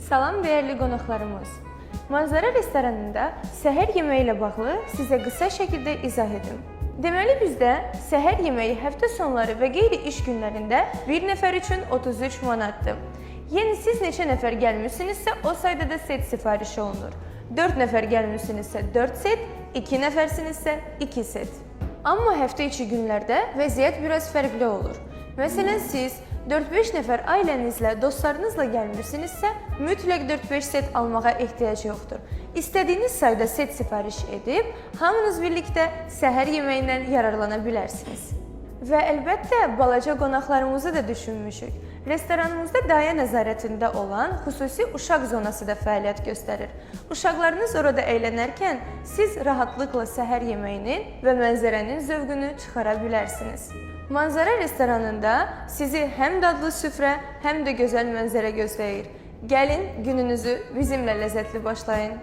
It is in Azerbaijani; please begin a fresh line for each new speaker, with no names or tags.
Salam dəyərli qonaqlarımız. Manzara restoranında səhər yeməyi ilə bağlı sizə qısa şəkildə izah edim. Deməli bizdə səhər yeməyi həftə sonları və qeyri iş günlərində bir nəfər üçün 33 manatdır. Yəni siz neçə nəfər gəlmişsinizsə o sayda da set sifariş olunur. 4 nəfər gəlmişsinizsə 4 set, 2 nəfərsinizsə 2 set. Amma həftə içi günlərdə vəziyyət biraz fərqli olur. Məsələn, siz 4-5 nəfər ailənizlə, dostlarınızla gəlmirsinizsə, mütləq 4-5 set almağa ehtiyac yoxdur. İstədiyiniz sayda set sifariş edib, hamınız birlikdə səhər yeməyindən yararlana bilərsiniz. Və əlbəttə, balaca qonaqlarımızı da düşünmüşük. Restoranımızda dayə nəzarətində olan xüsusi uşaq zonası da fəaliyyət göstərir. Uşaqlarınız orada əylənərkən siz rahatlıqla səhər yeməyinin və mənzərənin zövqünü çıxara bilərsiniz. Manzara restoranında sizi həm dadlı süfrə, həm də gözəl mənzərə gözləyir. Gəlin, gününüzü bizimlə ləzzətli başlayın.